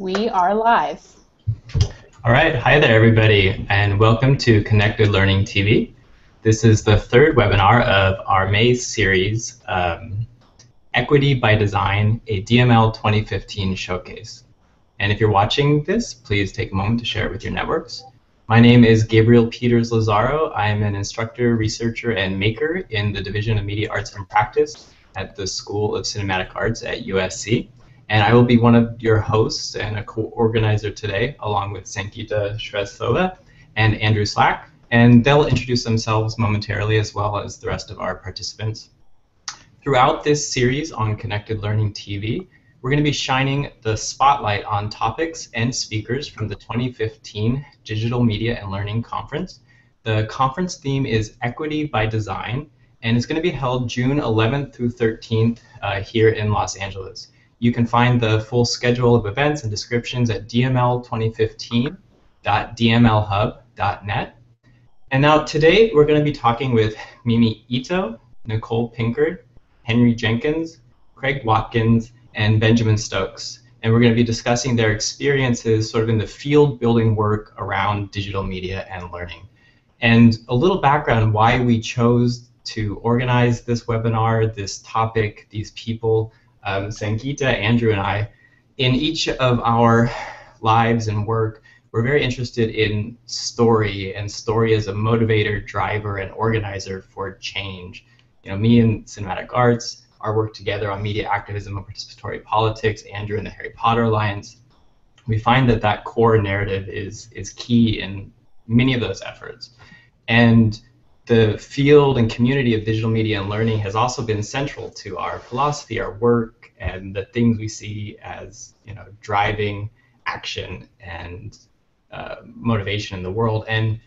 We are live. All right, hi there everybody, and welcome to Connected Learning TV. This is the third webinar of our May series, Equity by Design, a DML 2015 showcase. And if you're watching this, please take a moment to share it with your networks. My name is Gabriel Peters Lazaro. I am an instructor, researcher, and maker in the Division of Media Arts and Practice at the School of Cinematic Arts at USC. And I will be one of your hosts and a co-organizer today, along with Sankita Shrestha and Andrew Slack. And they'll introduce themselves momentarily, as well as the rest of our participants. Throughout this series on Connected Learning TV, we're going to be shining the spotlight on topics and speakers from the 2015 Digital Media and Learning Conference. The conference theme is Equity by Design, and it's going to be held June 11th through 13th here in Los Angeles. You can find the full schedule of events and descriptions at dml2015.dmlhub.net. And now today we're going to be talking with Mimi Ito, Nicole Pinkard, Henry Jenkins, Craig Watkins, and Benjamin Stokes. And we're going to be discussing their experiences sort of in the field building work around digital media and learning. And a little background why we chose to organize this webinar, this topic, these people. Sankita, Andrew, and I, in each of our lives and work, we're very interested in story, and story as a motivator, driver, and organizer for change. You know, me in cinematic arts, our work together on media activism and participatory politics, Andrew in the Harry Potter Alliance, we find that that core narrative is key in many of those efforts. And the field and community of digital media and learning has also been central to our philosophy, our work, and the things we see as, you know, driving action and motivation in the world. And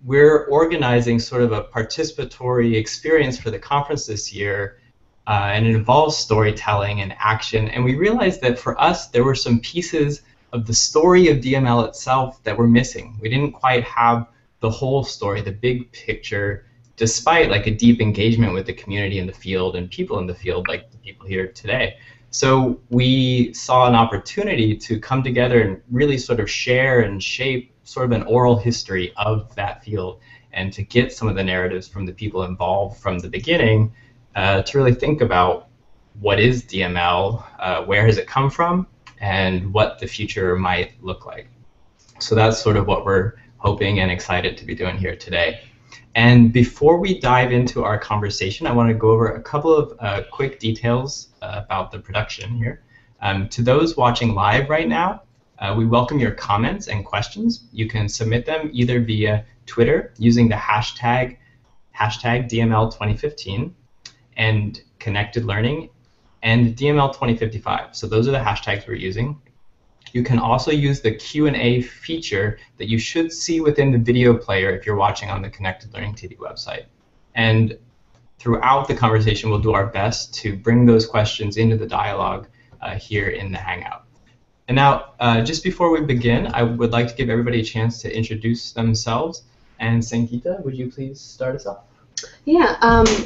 we're organizing sort of a participatory experience for the conference this year, and it involves storytelling and action. And we realized that for us, there were some pieces of the story of DML itself that were missing. We didn't quite have the whole story, the big picture, despite like a deep engagement with the community in the field and people in the field, like the people here today. So we saw an opportunity to come together and really sort of share and shape sort of an oral history of that field, and to get some of the narratives from the people involved from the beginning, to really think about what is DML, where has it come from, and what the future might look like. So that's sort of what we're hoping and excited to be doing here today. And before we dive into our conversation, I want to go over a couple of quick details about the production here. To those watching live right now, we welcome your comments and questions. You can submit them either via Twitter using the hashtag DML2015 and Connected Learning and DML2055. So those are the hashtags we're using. You can also use the Q&A feature that you should see within the video player if you're watching on the Connected Learning TV website. And throughout the conversation, we'll do our best to bring those questions into the dialogue here in the Hangout. And now, just before we begin, I would like to give everybody a chance to introduce themselves. And Sankita, would you please start us off? Yeah,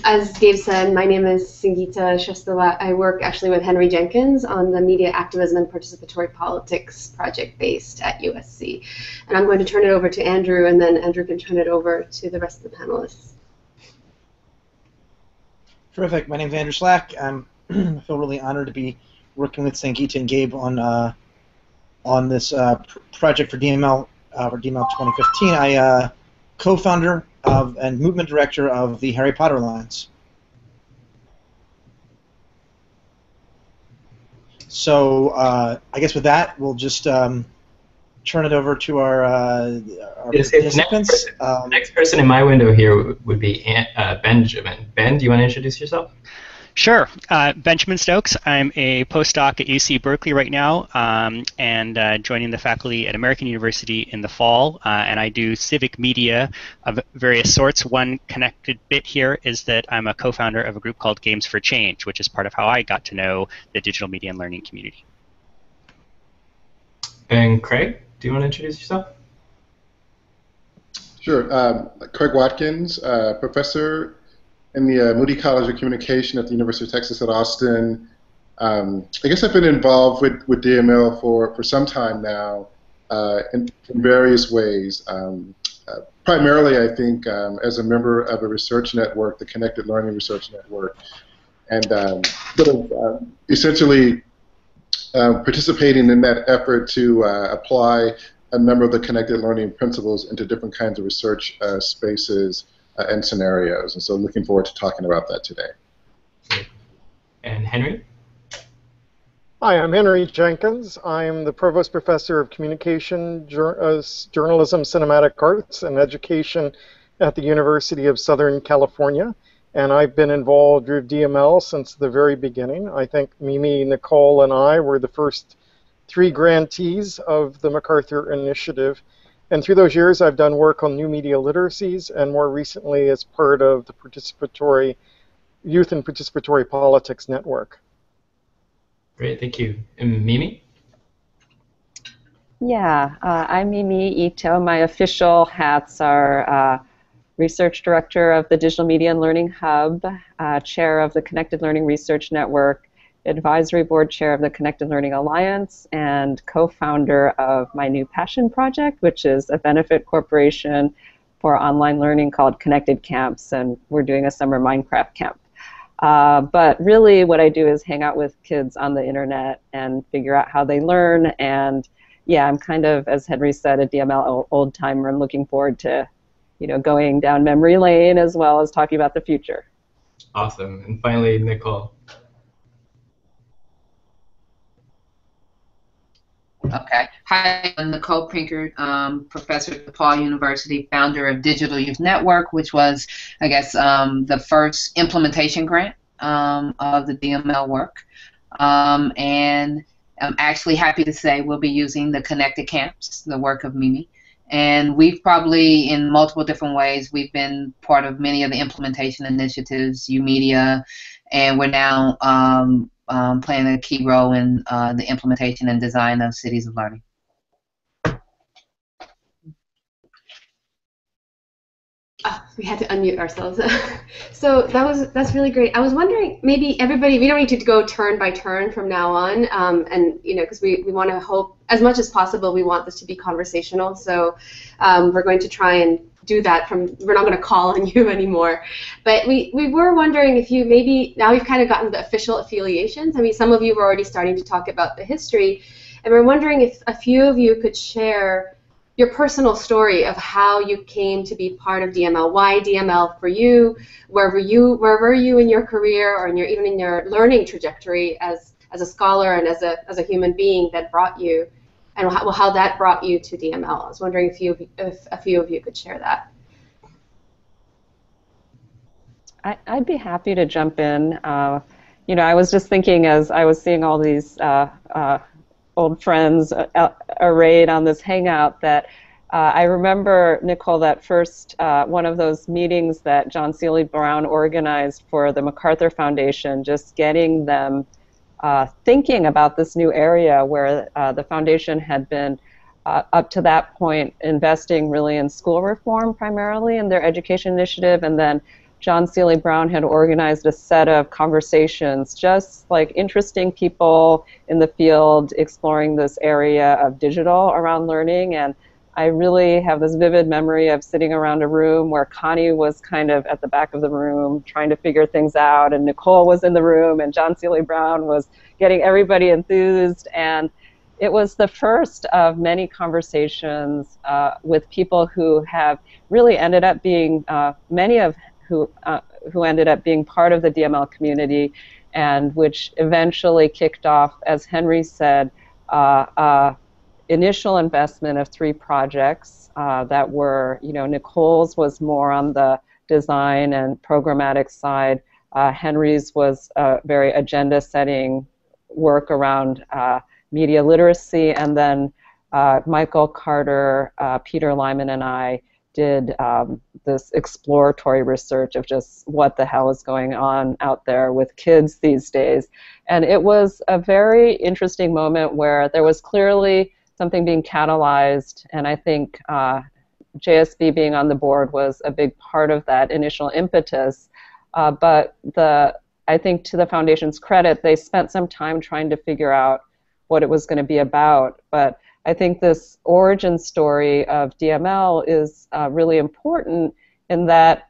as Gabe said, my name is Sankita Shrestha. I work actually with Henry Jenkins on the Media Activism and Participatory Politics project based at USC. And I'm going to turn it over to Andrew, and then Andrew can turn it over to the rest of the panelists. Terrific. My name is Andrew Slack. I feel really honored to be working with Sankita and Gabe on this project for DML 2015. I co-founder and movement director of the Harry Potter Alliance. So I guess with that, we'll just turn it over to our participants. Next person in my window here would be Benjamin. Ben, do you want to introduce yourself? Sure. Benjamin Stokes. I'm a postdoc at UC Berkeley right now, and joining the faculty at American University in the fall, and I do civic media of various sorts. One connected bit here is that I'm a co-founder of a group called Games for Change, which is part of how I got to know the digital media and learning community. And Craig, do you want to introduce yourself? Sure. Craig Watkins, professor in the Moody College of Communication at the University of Texas at Austin, I guess I've been involved with DML for some time now in various ways. Primarily, I think, as a member of a research network, the Connected Learning Research Network, and essentially participating in that effort to apply a number of the connected learning principles into different kinds of research spaces and scenarios. And so looking forward to talking about that today. And Henry? Hi, I'm Henry Jenkins. I'm the Provost Professor of Communication, Journalism, Cinematic Arts, and Education at the University of Southern California. And I've been involved with DML since the very beginning. I think Mimi, Nicole, and I were the first 3 grantees of the MacArthur Initiative. And through those years, I've done work on new media literacies, and more recently as part of the Participatory Youth and Participatory Politics Network. Great, thank you. And Mimi? Yeah, I'm Mimi Ito. My official hats are Research Director of the Digital Media and Learning Hub, Chair of the Connected Learning Research Network, Advisory Board Chair of the Connected Learning Alliance, and co-founder of my new passion project, which is a benefit corporation for online learning called Connected Camps, and we're doing a summer Minecraft camp. But really what I do is hang out with kids on the internet and figure out how they learn. And yeah, I'm kind of, as Henry said, a DML old timer. I'm looking forward to, going down memory lane as well as talking about the future. Awesome. And finally, Nicole. Okay. Hi, I'm Nicole Pinkert, professor at DePaul University, founder of Digital Youth Network, which was, I guess, the first implementation grant of the DML work. And I'm actually happy to say we'll be using the Connected Camps, the work of Mimi. And we've probably, in multiple different ways, we've been part of many of the implementation initiatives, UMedia, and we're now playing a key role in the implementation and design of Cities of Learning. We had to unmute ourselves. So that's really great. I was wondering, maybe everybody, we don't need to go turn by turn from now on, and because we want to hope as much as possible. We want this to be conversational, so we're going to try and do that. We're not going to call on you anymore, but we were wondering if you maybe, now we've kind of gotten the official affiliations. I mean, some of you were already starting to talk about the history, and we're wondering if a few of you could share your personal story of how you came to be part of DML. Why DML for you? Where were you in your career, or even in your learning trajectory as a scholar and as a human being that brought you, and how that brought you to DML? I was wondering if a few of you could share that. I'd be happy to jump in. I was just thinking as I was seeing all these old friends arrayed on this hangout that I remember, Nicole, that first one of those meetings that John Seely Brown organized for the MacArthur Foundation, just getting them thinking about this new area where the foundation had been up to that point investing really in school reform primarily in their education initiative, and then John Seely Brown had organized a set of conversations, just like interesting people in the field exploring this area of digital around learning. And I really have this vivid memory of sitting around a room where Connie was kind of at the back of the room trying to figure things out, and Nicole was in the room, and John Seely Brown was getting everybody enthused. And it was the first of many conversations with people who have really ended up being, who ended up being part of the DML community, and which eventually kicked off, as Henry said, initial investment of 3 projects that were, Nicole's was more on the design and programmatic side. Henry's was very agenda-setting work around media literacy, and then Michael Carter, Peter Lyman, and I did this exploratory research of just what the hell is going on out there with kids these days. And it was a very interesting moment where there was clearly something being catalyzed, and I think JSB being on the board was a big part of that initial impetus. But the I think to the foundation's credit, they spent some time trying to figure out what it was going to be about. But I think this origin story of DML is really important in that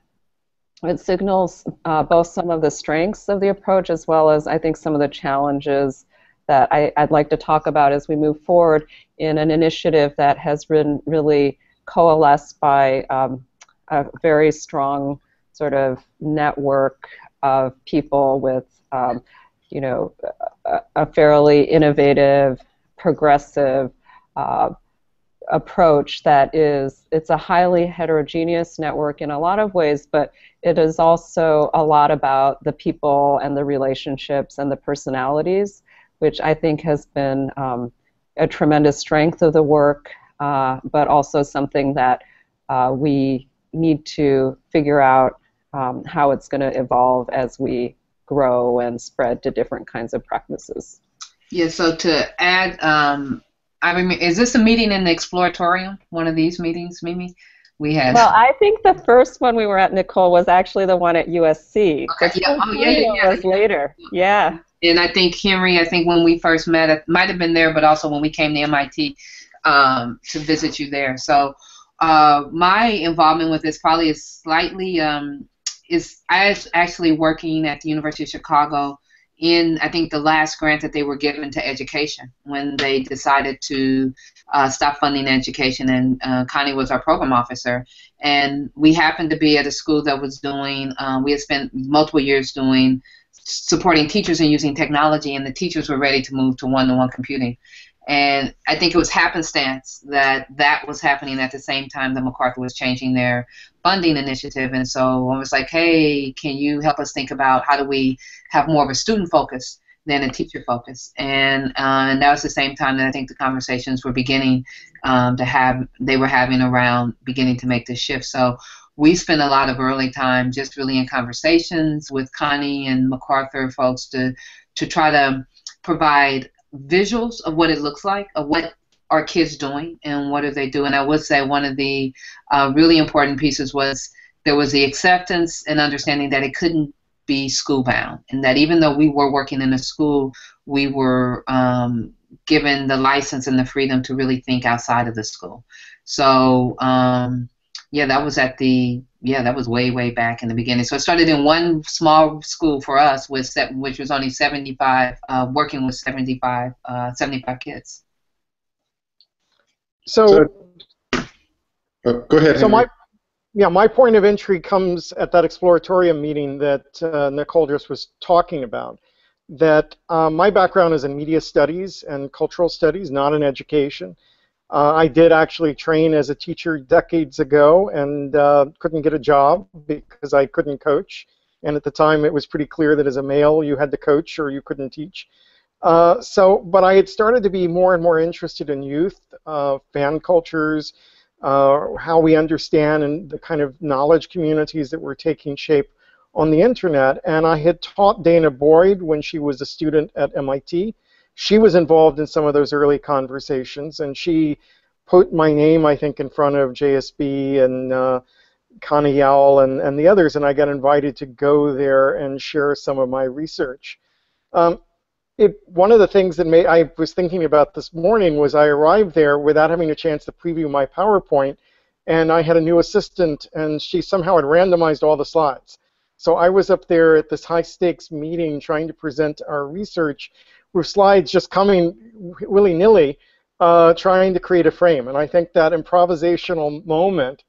it signals both some of the strengths of the approach as well as, I think, some of the challenges that I'd like to talk about as we move forward in an initiative that has been really coalesced by a very strong sort of network of people with, you know, a fairly innovative, progressive approach that is, it's a highly heterogeneous network in a lot of ways, but it is also a lot about the people and the relationships and the personalities, which I think has been a tremendous strength of the work, but also something that we need to figure out how it's going to evolve as we grow and spread to different kinds of practices. Yeah, so to add, I mean, is this a meeting in the Exploratorium? One of these meetings, Mimi? We had. Well, I think the first one we were at, Nicole, was actually the one at USC. Okay, yeah. Oh, yeah. Was later. Yeah. And I think Henry, when we first met, it might have been there, but also when we came to MIT to visit you there. So my involvement with this probably is slightly, I was actually working at the University of Chicago in, I think, the last grant that they were given to education when they decided to stop funding education, and Connie was our program officer. And we happened to be at a school that was doing, we had spent multiple years supporting teachers and using technology, and the teachers were ready to move to one-to-one computing. And I think it was happenstance that that was happening at the same time that MacArthur was changing their funding initiative. And so I was like, hey, can you help us think about how do we have more of a student focus than a teacher focus? And that was the same time that I think the conversations were beginning they were having around beginning to make this shift. So we spent a lot of early time just really in conversations with Connie and MacArthur folks to try to provide visuals of what it looks like, of what are kids doing and what are they doing. I would say one of the really important pieces was there was the acceptance and understanding that it couldn't be school-bound, and that even though we were working in a school, we were given the license and the freedom to really think outside of the school. So yeah, that was that was way back in the beginning. So it started in one small school for us, which was only 75, working with 75 kids. So go ahead. So my point of entry comes at that Exploratorium meeting that Nicole just was talking about. That my background is in media studies and cultural studies, not in education. I did actually train as a teacher decades ago and couldn't get a job because I couldn't coach. And at the time, it was pretty clear that as a male, you had to coach or you couldn't teach. But I had started to be more and more interested in youth, fan cultures, how we understand and the kind of knowledge communities that were taking shape on the internet. And I had taught Dana Boyd when she was a student at MIT. She was involved in some of those early conversations, and she put my name, I think, in front of JSB and Connie Yowell and the others, and I got invited to go there and share some of my research. One of the things that I was thinking about this morning was I arrived there without having a chance to preview my PowerPoint, and I had a new assistant, and she somehow had randomized all the slides. So I was up there at this high-stakes meeting trying to present our research with slides just coming willy-nilly, trying to create a frame. And I think that improvisational moment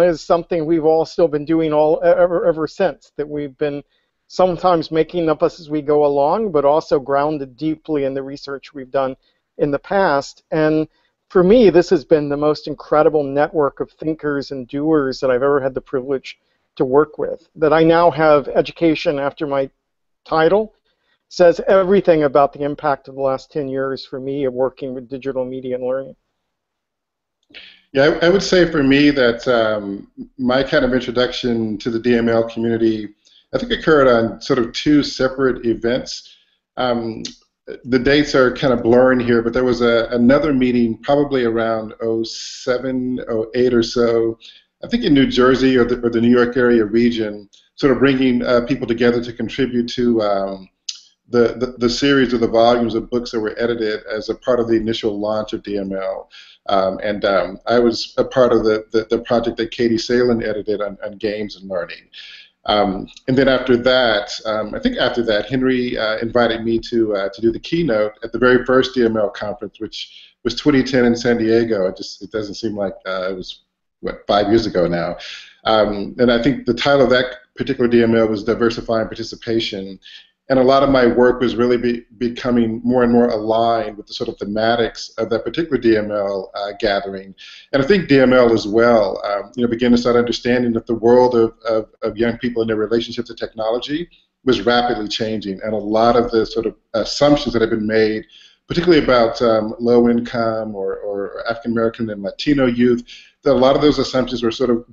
is something we've all still been doing ever since, that we've been sometimes making up as we go along, but also grounded deeply in the research we've done in the past. And for me, this has been the most incredible network of thinkers and doers that I've ever had the privilege to work with. That I now have education after my title says everything about the impact of the last 10 years for me of working with digital media and learning. Yeah, I would say for me that my kind of introduction to the DML community, I think, occurred on sort of two separate events. The dates are kind of blurring here, but there was another meeting probably around 07, 08 or so I think in New Jersey or the New York area region, sort of bringing people together to contribute to the series of the volumes of books that were edited as a part of the initial launch of DML. I was a part of the project that Katie Salen edited on games and learning. And then after that, I think after that, Henry invited me to do the keynote at the very first DML conference, which was 2010 in San Diego. It doesn't seem like it was, what, 5 years ago now. And I think the title of that particular DML was Diversifying Participation. And a lot of my work was really becoming more and more aligned with the sort of thematics of that particular DML gathering. And I think DML as well, began to start understanding that the world of young people and their relationship to technology was rapidly changing. And a lot of the sort of assumptions that have been made, particularly about low income or African American and Latino youth, that a lot of those assumptions were sort of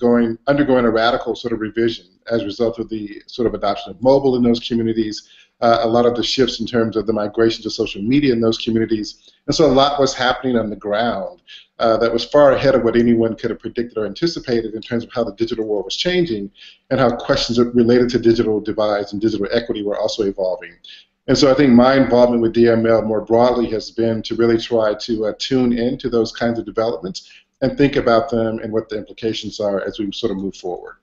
undergoing a radical sort of revision as a result of the sort of adoption of mobile in those communities, a lot of the shifts in terms of the migration to social media in those communities. And so a lot was happening on the ground that was far ahead of what anyone could have predicted or anticipated in terms of how the digital world was changing and how questions related to digital divides and digital equity were also evolving. And so I think my involvement with DML more broadly has been to really try to tune into those kinds of developments and think about them and what the implications are as we sort of move forward.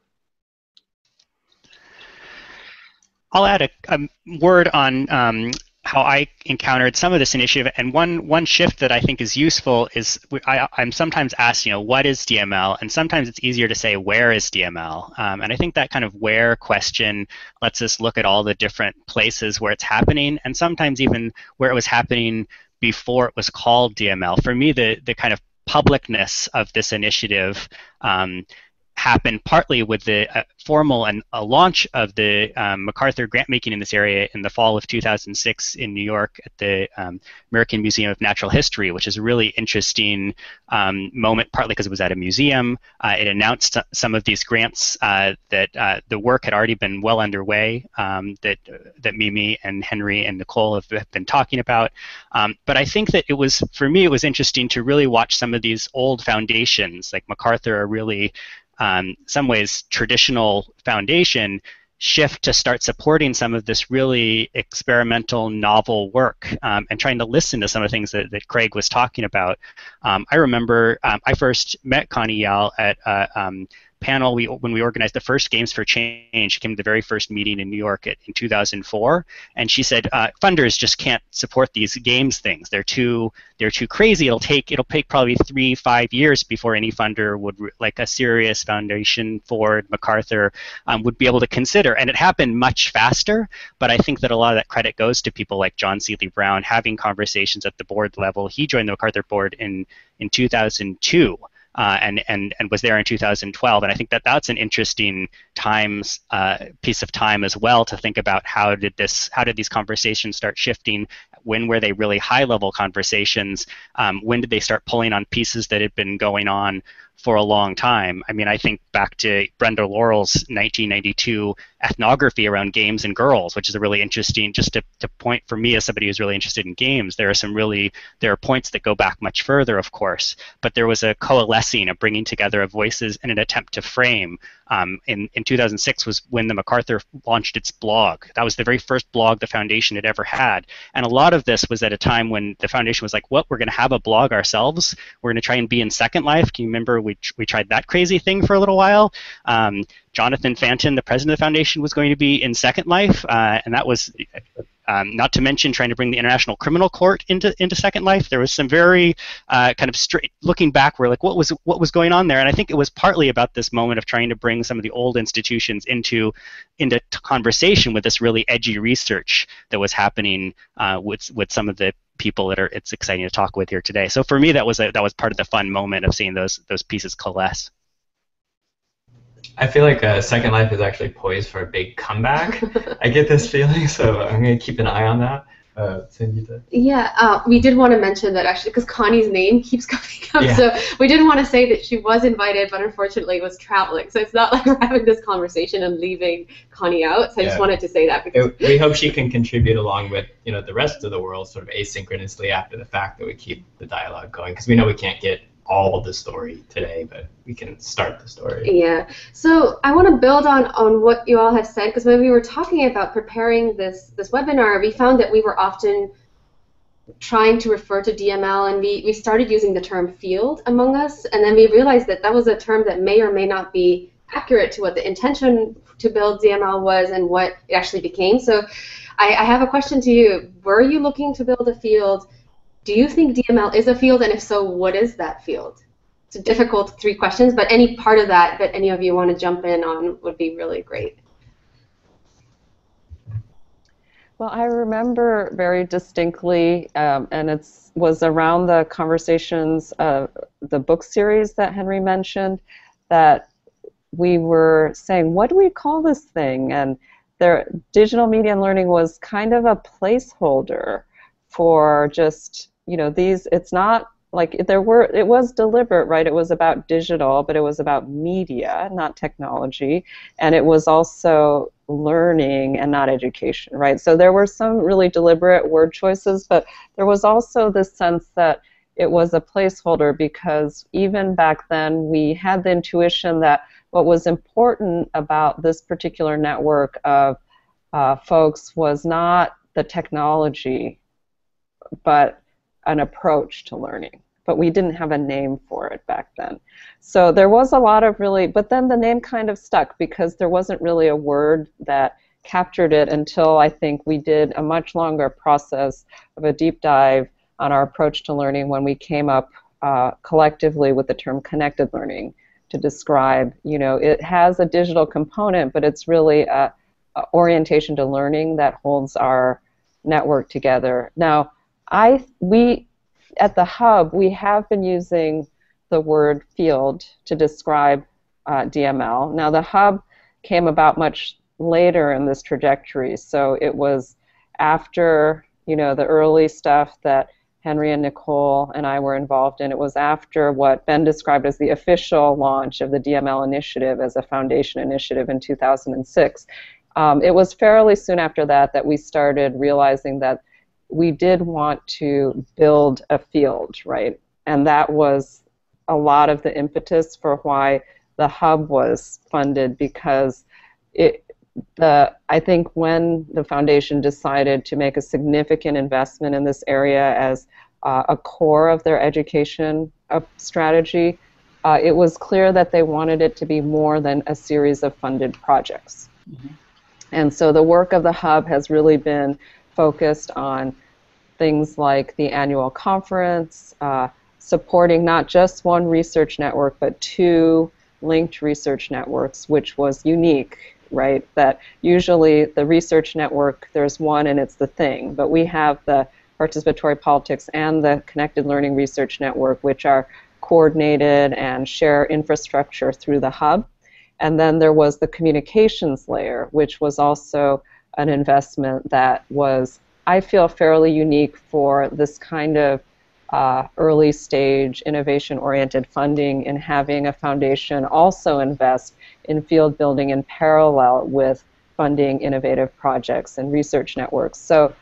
I'll add a word on how I encountered some of this initiative, and one shift that I think is useful is I'm sometimes asked, what is DML? And sometimes it's easier to say, where is DML? And I think that kind of where question lets us look at all the different places where it's happening, and sometimes even where it was happening before it was called DML. For me, the kind of publicness of this initiative happened partly with the formal and launch of the MacArthur grant making in this area in the fall of 2006 in New York at the American Museum of Natural History, which is a really interesting moment, partly because it was at a museum. It announced some of these grants that the work had already been well underway that Mimi and Henry and Nicole have been talking about. But I think that for me, it was interesting to really watch some of these old foundations, like MacArthur, are really some ways traditional foundation, shift to start supporting some of this really experimental, novel work and trying to listen to some of the things that Craig was talking about. I remember I first met Connie Yao at a panel when we organized the first Games for Change. She came to the very first meeting in New York in 2004, and she said funders just can't support these games things. They're too crazy. It'll take probably 3-5 years before any funder would, like a serious foundation, Ford, MacArthur, would be able to consider. And it happened much faster. But I think that a lot of that credit goes to people like John Seeley Brown having conversations at the board level. He joined the MacArthur board in 2002. And was there in 2012, and I think that's an interesting piece of time as well to think about how did these conversations start shifting? When were they really high-level conversations? When did they start pulling on pieces that had been going on for a long time? I mean, I think back to Brenda Laurel's 1992 ethnography around games and girls, which is a really interesting, just to point for me as somebody who's really interested in games, there are points that go back much further, of course, but there was a coalescing, a bringing together of voices in an attempt to frame. In 2006 was when the MacArthur launched its blog. That was the very first blog the foundation had ever had. And a lot of this was at a time when the foundation was like, what, we're going to have a blog ourselves? We're going to try and be in Second Life. Can you remember we tried that crazy thing for a little while? Jonathan Fanton, the president of the foundation, was going to be in Second Life, and that was not to mention trying to bring the International Criminal Court into Second Life. There was some very kind of straight looking back, we're like, what was going on there? And I think it was partly about this moment of trying to bring some of the old institutions into conversation with this really edgy research that was happening with some of the people that it's exciting to talk with here today. So for me, that was part of the fun moment of seeing those pieces coalesce. I feel like Second Life is actually poised for a big comeback. I get this feeling, so I'm going to keep an eye on that. Sangeeta? Yeah, we did want to mention that actually, because Connie's name keeps coming up, Yeah. so we did want to say that she was invited, but unfortunately was traveling. So it's not like we're having this conversation and leaving Connie out. So I just wanted to say that. Because we hope she can contribute along with the rest of the world, sort of asynchronously after the fact, that we keep the dialogue going, because we know we can't get all the story today, but we can start the story. Yeah. So I want to build on what you all have said, because when we were talking about preparing this webinar, we found that we were often trying to refer to DML, and we started using the term field among us, and then we realized that that was a term that may or may not be accurate to what the intention to build DML was and what it actually became. So I have a question to you. Were you looking to build a field? Do you think DML is a field, and if so, what is that field? It's a difficult 3 questions, but any part of that any of you want to jump in on would be really great. Well, I remember very distinctly, and it was around the conversations of the book series that Henry mentioned, that we were saying, what do we call this thing? And digital media and learning was kind of a placeholder for just, it's not like it was deliberate, right? It was about digital, but it was about media, not technology, and it was also learning and not education, right? So there were some really deliberate word choices, but there was also this sense that it was a placeholder, because even back then we had the intuition that what was important about this particular network of folks was not the technology, but an approach to learning. But we didn't have a name for it back then. So there was a lot of but then the name kind of stuck, because there wasn't really a word that captured it until I think we did a much longer process of a deep dive on our approach to learning, when we came up collectively with the term connected learning to describe, it has a digital component, but it's really a orientation to learning that holds our network together. Now, at the Hub, we have been using the word field to describe DML. Now, the Hub came about much later in this trajectory, so it was after, the early stuff that Henry and Nicole and I were involved in. It was after what Ben described as the official launch of the DML initiative as a foundation initiative in 2006. It was fairly soon after that we started realizing that we did want to build a field, right? And that was a lot of the impetus for why the Hub was funded, because I think when the foundation decided to make a significant investment in this area as a core of their education strategy, it was clear that they wanted it to be more than a series of funded projects. Mm-hmm. And so the work of the Hub has really been focused on things like the annual conference, supporting not just one research network, but 2 linked research networks, which was unique, right? That usually the research network, there's one and it's the thing, but we have the participatory politics and the connected learning research network, which are coordinated and share infrastructure through the Hub. And then there was the communications layer, which was also an investment that was, I feel, fairly unique for this kind of early stage innovation-oriented funding, in having a foundation also invest in field building in parallel with funding innovative projects and research networks. So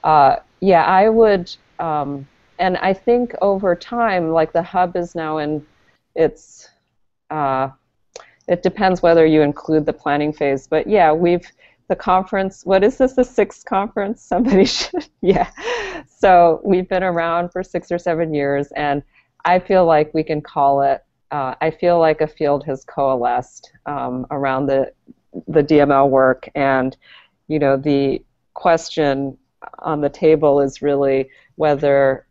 yeah, I would, and I think over time, like the Hub is now in its, it depends whether you include the planning phase, but yeah, the conference, what is this, the 6th conference? Somebody should, yeah. So we've been around for 6 or 7 years, and I feel like we can call it, I feel like a field has coalesced around the DML work, and the question on the table is really whether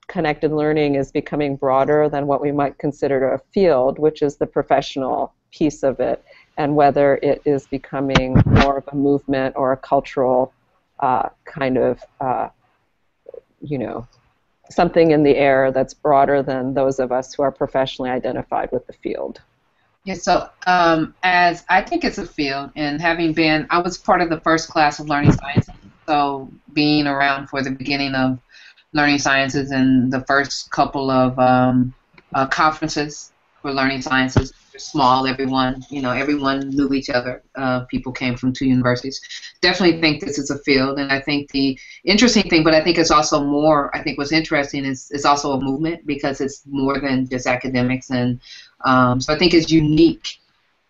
connected learning is becoming broader than what we might consider a field, which is the professional piece of it, and whether it is becoming more of a movement or a cultural kind of, something in the air that's broader than those of us who are professionally identified with the field. Yeah, so as I think it's a field, and having been, I was part of the first class of learning sciences, so being around for the beginning of learning sciences and the first couple of conferences for learning sciences, small. Everyone, everyone knew each other. People came from 2 universities. Definitely think this is a field, and I think the interesting thing, but I think it's also more. I think what's interesting is it's also a movement because it's more than just academics, and so I think it's unique.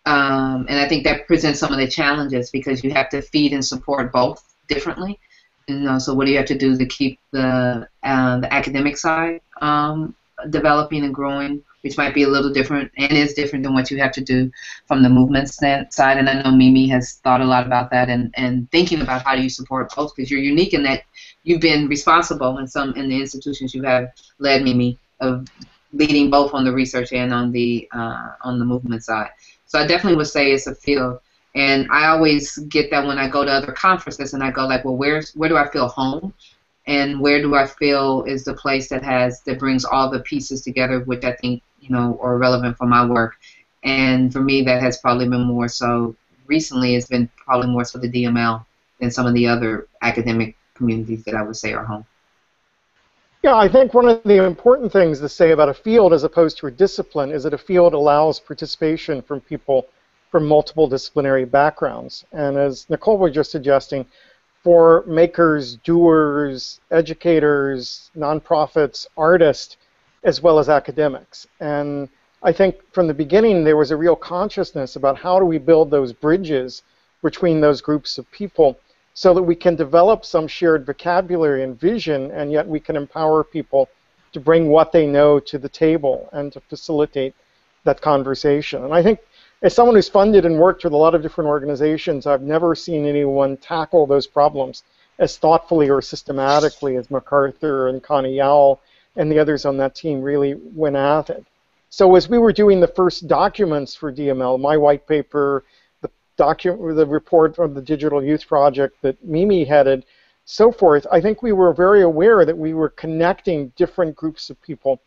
And I think that presents some of the challenges because you have to feed and support both differently. So what do you have to do to keep the academic side developing and growing, which might be a little different and is different than what you have to do from the movement side. And I know Mimi has thought a lot about that and thinking about how do you support both, because you're unique in that you've been responsible in the institutions you have led, Mimi, of leading both on the research and on the movement side. So I definitely would say it's a field. And I always get that when I go to other conferences and I go like, well, where do I feel home? And where do I feel is the place that brings all the pieces together, which I think, are relevant for my work. And for me, that has probably been more so recently, it's been probably more so the DML than some of the other academic communities that I would say are home. Yeah, I think one of the important things to say about a field as opposed to a discipline is that a field allows participation from people from multiple disciplinary backgrounds. And as Nicole was just suggesting, for makers, doers, educators, nonprofits, artists, as well as academics. And I think from the beginning there was a real consciousness about how do we build those bridges between those groups of people so that we can develop some shared vocabulary and vision, and yet we can empower people to bring what they know to the table and to facilitate that conversation. And I think as someone who's funded and worked with a lot of different organizations, I've never seen anyone tackle those problems as thoughtfully or systematically as MacArthur and Connie Yowell and the others on that team really went at it. So as we were doing the first documents for DML, my white paper, the report on the Digital Youth Project that Mimi headed, so forth, I think we were very aware that we were connecting different groups of people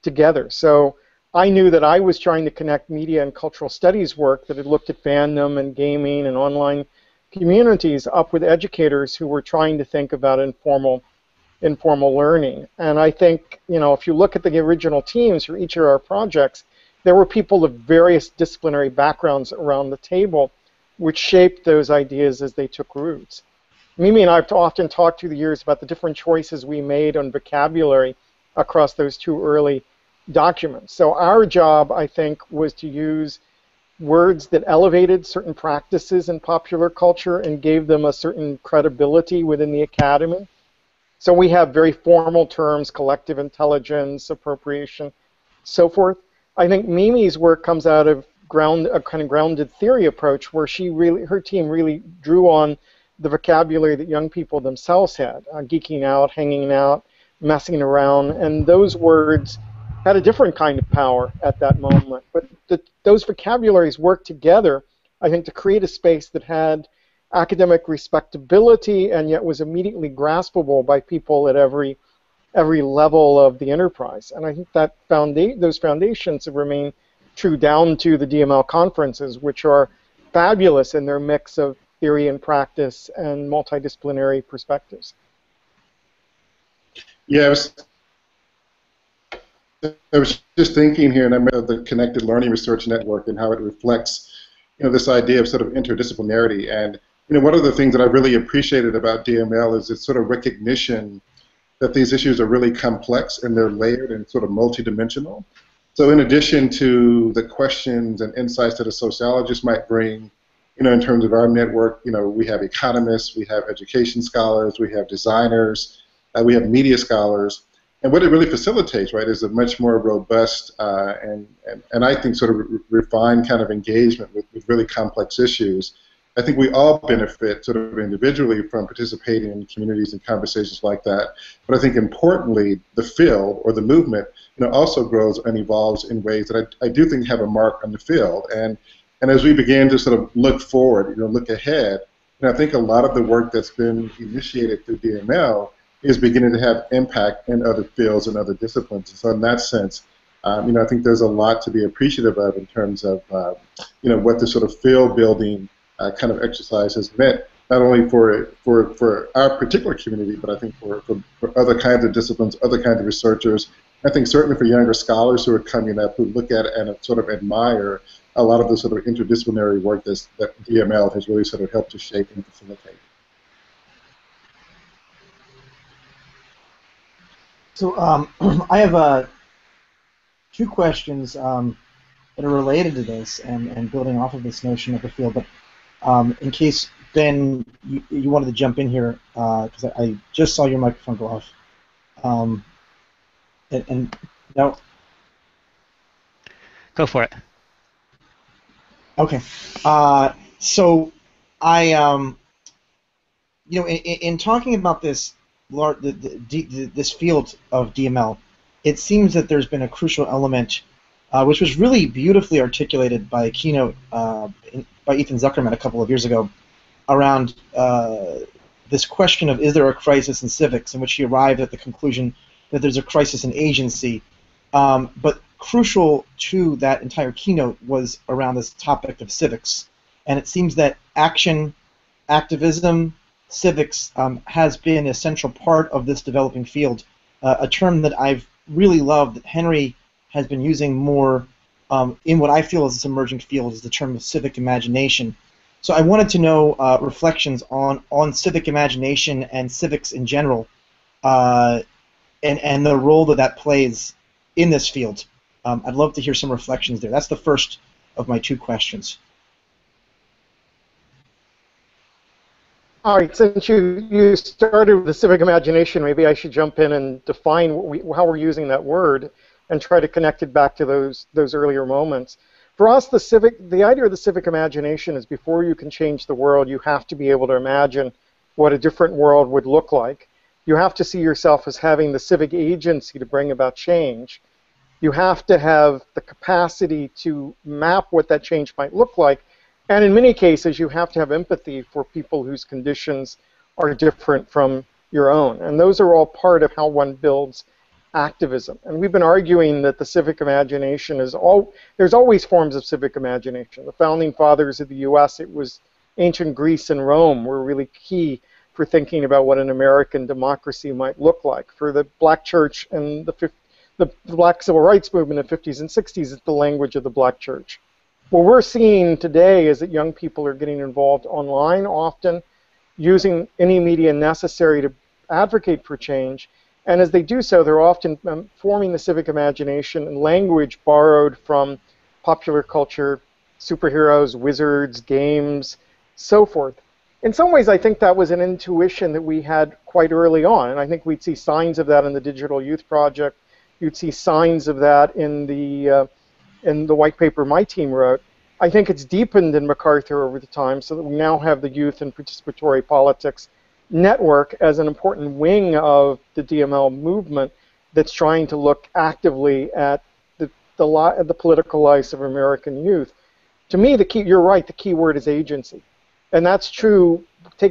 together. So I knew that I was trying to connect media and cultural studies work that had looked at fandom and gaming and online communities up with educators who were trying to think about informal learning. And I think, if you look at the original teams for each of our projects, there were people of various disciplinary backgrounds around the table which shaped those ideas as they took roots. Mimi and I have often talked through the years about the different choices we made on vocabulary across those 2 early documents. So our job, I think, was to use words that elevated certain practices in popular culture and gave them a certain credibility within the academy. So we have very formal terms, collective intelligence, appropriation, so forth. I think Mimi's work comes out of a kind of grounded theory approach where her team really drew on the vocabulary that young people themselves had, geeking out, hanging out, messing around, and those words had a different kind of power at that moment. But those vocabularies worked together, I think, to create a space that had academic respectability and yet was immediately graspable by people at every level of the enterprise. And I think that those foundations have remained true down to the DML conferences, which are fabulous in their mix of theory and practice and multidisciplinary perspectives. Yeah, I was just thinking here, and I remember the Connected Learning Research Network and how it reflects, this idea of sort of interdisciplinarity. And one of the things that I really appreciated about DML is its sort of recognition that these issues are really complex and they're layered and sort of multidimensional. So in addition to the questions and insights that a sociologist might bring, in terms of our network, we have economists, we have education scholars, we have designers, we have media scholars. And what it really facilitates, right, is a much more robust and I think sort of refined kind of engagement with really complex issues. I think we all benefit sort of individually from participating in communities and conversations like that. But I think importantly, the field or the movement, also grows and evolves in ways that I do think have a mark on the field. And as we begin to sort of look forward, look ahead, I think a lot of the work that's been initiated through DML is beginning to have impact in other fields and other disciplines. So in that sense, I think there's a lot to be appreciative of in terms of, what the sort of field building kind of exercise has meant, not only for our particular community, but I think for other kinds of disciplines, other kinds of researchers. I think certainly for younger scholars who are coming up who look at it and sort of admire a lot of the sort of interdisciplinary work that DML has really sort of helped to shape and facilitate. So I have two questions that are related to this and building off of this notion of the field. But in case, Ben, you wanted to jump in here, because I just saw your microphone go off. And now... Go for it. Okay. So I, in talking about this this field of DML, it seems that there's been a crucial element, which was really beautifully articulated by a keynote by Ethan Zuckerman a couple of years ago, around this question of, is there a crisis in civics, in which he arrived at the conclusion that there's a crisis in agency. But crucial to that entire keynote was around this topic of civics. And it seems that action, activism, civics has been a central part of this developing field, a term that I've really loved that Henry has been using more in what I feel is this emerging field, is the term of civic imagination. So I wanted to know reflections on civic imagination and civics in general, and the role that plays in this field. I'd love to hear some reflections there. That's the first of my two questions. All right, since you started with the civic imagination, maybe I should jump in and define how we're using that word and try to connect it back to those earlier moments. For us, the idea of the civic imagination is, before you can change the world, you have to be able to imagine what a different world would look like. You have to see yourself as having the civic agency to bring about change. You have to have the capacity to map what that change might look like. And in many cases, you have to have empathy for people whose conditions are different from your own. And those are all part of how one builds activism. And we've been arguing that the civic imagination is there's always forms of civic imagination. The founding fathers of the US, it was ancient Greece and Rome, were really key for thinking about what an American democracy might look like. For the Black Church and the Black Civil Rights Movement in the 50s and 60s, it's the language of the Black Church. What we're seeing today is that young people are getting involved online often, using any media necessary to advocate for change. And as they do so, they're often forming the civic imagination and language borrowed from popular culture, superheroes, wizards, games, so forth. In some ways, I think that was an intuition that we had quite early on. And I think we'd see signs of that in the Digital Youth Project. You'd see signs of that in the white paper my team wrote. I think it's deepened in MacArthur over the time, so that we now have the Youth and Participatory Politics Network as an important wing of the DML movement that's trying to look actively at the political lives of American youth. To me, you're right, the key word is agency. And that's true.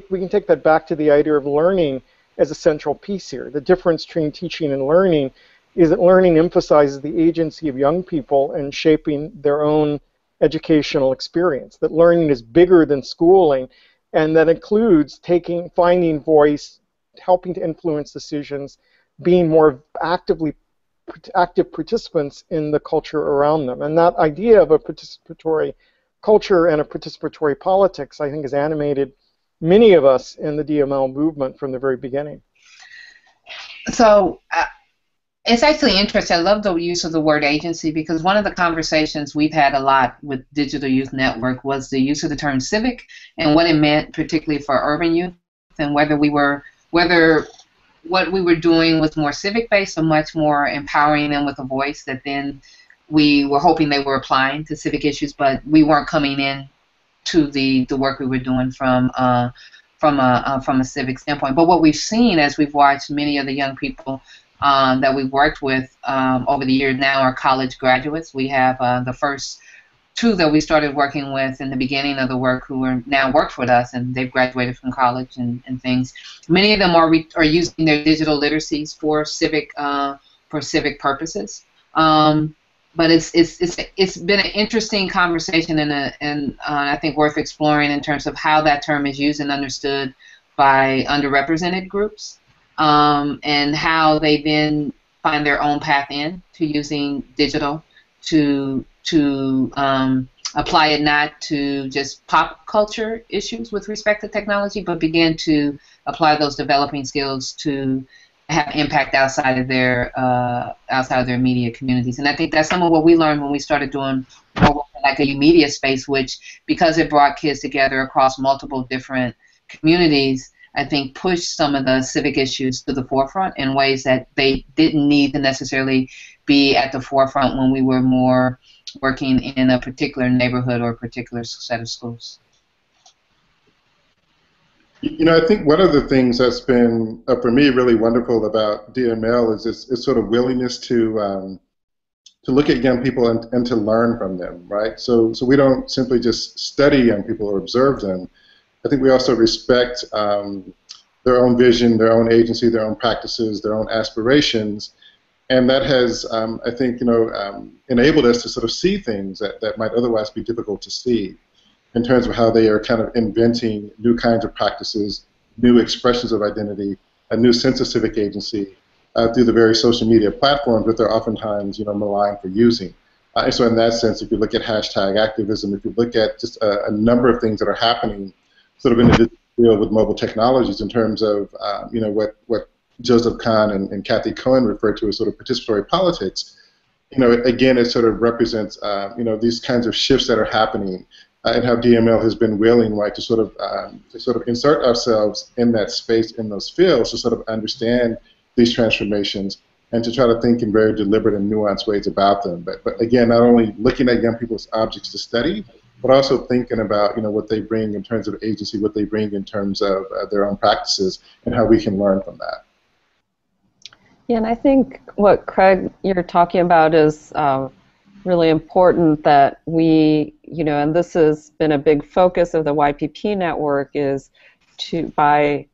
We can take that back to the idea of learning as a central piece here. The difference between teaching and learning is that learning emphasizes the agency of young people in shaping their own educational experience, that learning is bigger than schooling, and that includes finding voice, helping to influence decisions, being more active participants in the culture around them. And that idea of a participatory culture and a participatory politics, I think, has animated many of us in the DML movement from the very beginning. So it's actually interesting. I love the use of the word agency, because one of the conversations we've had a lot with Digital Youth Network was the use of the term civic and what it meant, particularly for urban youth, and whether what we were doing was more civic-based or much more empowering them with a voice that then we were hoping they were applying to civic issues, but we weren't coming in to the work we were doing from a civic standpoint. But what we've seen as we've watched many of the young people that we've worked with over the years now are college graduates. We have the first two that we started working with in the beginning of the work who are now work with us, and they've graduated from college and things. Many of them are using their digital literacies for civic purposes. But it's been an interesting conversation and I think worth exploring in terms of how that term is used and understood by underrepresented groups, and how they then find their own path in to using digital to apply it not to just pop culture issues with respect to technology, but begin to apply those developing skills to have impact outside of their media communities. And I think that's some of what we learned when we started doing more work in like a media space, which, because it brought kids together across multiple different communities, I think pushed some of the civic issues to the forefront in ways that they didn't need to necessarily be at the forefront when we were more working in a particular neighborhood or a particular set of schools. I think one of the things that's been, for me, really wonderful about DML is its sort of willingness to look at young people and to learn from them, right? So we don't simply just study young people or observe them. I think we also respect their own vision, their own agency, their own practices, their own aspirations, and that has, I think, enabled us to sort of see things that might otherwise be difficult to see, in terms of how they are kind of inventing new kinds of practices, new expressions of identity, a new sense of civic agency through the various social media platforms that they're oftentimes, maligned for using. And so in that sense, if you look at hashtag activism, if you look at just a number of things that are happening sort of in the digital field with mobile technologies in terms of, what Joseph Kahn and Kathy Cohen referred to as sort of participatory politics, again, it sort of represents, these kinds of shifts that are happening. And how DML has been willing, right, to sort of insert ourselves in that space, in those fields, to sort of understand these transformations and to try to think in very deliberate and nuanced ways about them. But again, not only looking at young people's objects to study, but also thinking about what they bring in terms of agency, what they bring in terms of their own practices, and how we can learn from that. Yeah, and I think what Craig you're talking about is really important, that we, and this has been a big focus of the YPP network, is by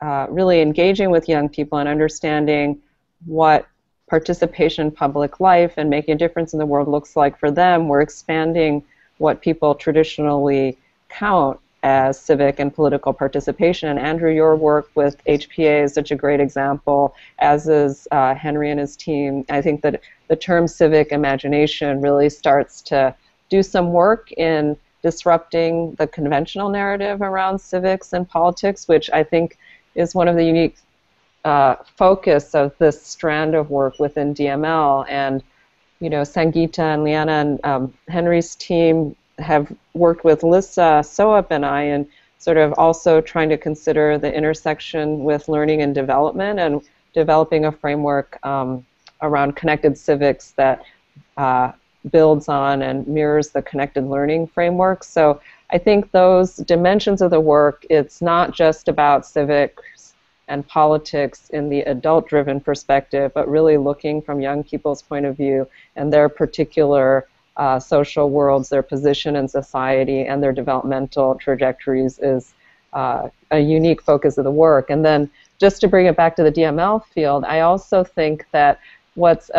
really engaging with young people and understanding what participation in public life and making a difference in the world looks like for them. We're expanding what people traditionally count as civic and political participation. And Andrew, your work with HPA is such a great example, as is Henry and his team. I think that the term civic imagination really starts to do some work in disrupting the conventional narrative around civics and politics, which I think is one of the unique focus of this strand of work within DML. And Sangeeta and Liana and Henry's team have worked with Lissa Soap and I, and sort of also trying to consider the intersection with learning and development, and developing a framework around connected civics that builds on and mirrors the connected learning framework. So I think those dimensions of the work, it's not just about civics and politics in the adult-driven perspective, but really looking from young people's point of view and their particular social worlds, their position in society, and their developmental trajectories is a unique focus of the work. And then just to bring it back to the DML field, I also think that what's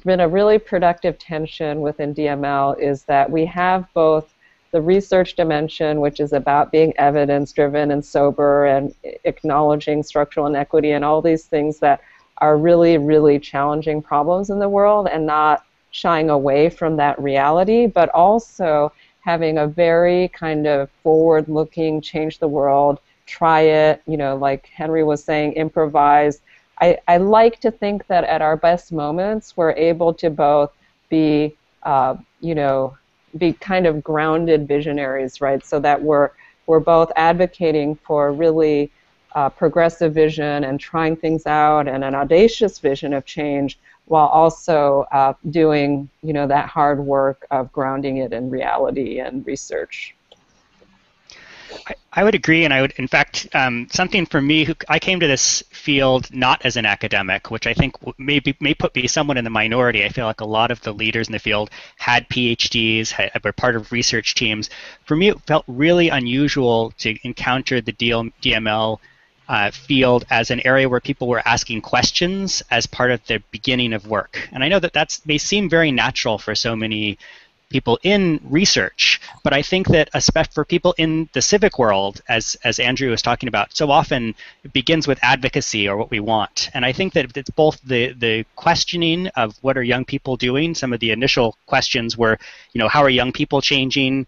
been a really productive tension within DML is that we have both the research dimension, which is about being evidence-driven and sober and acknowledging structural inequity and all these things that are really, really challenging problems in the world, and not shying away from that reality, but also having a very kind of forward-looking, change the world, try it, like Henry was saying, improvise. I like to think that at our best moments, we're able to both be, be kind of grounded visionaries, right? So that we're both advocating for really progressive vision and trying things out, and an audacious vision of change, while also doing, that hard work of grounding it in reality and research. I would agree, and I would, in fact, something for me, I came to this field not as an academic, which I think may put me somewhat in the minority. I feel like a lot of the leaders in the field had PhDs, were part of research teams. For me, it felt really unusual to encounter the DML field as an area where people were asking questions as part of the beginning of work. And I know that may seem very natural for so many people in research, but I think that for people in the civic world, as Andrew was talking about, so often it begins with advocacy or what we want. And I think that it's both the questioning of what are young people doing. Some of the initial questions were, how are young people changing?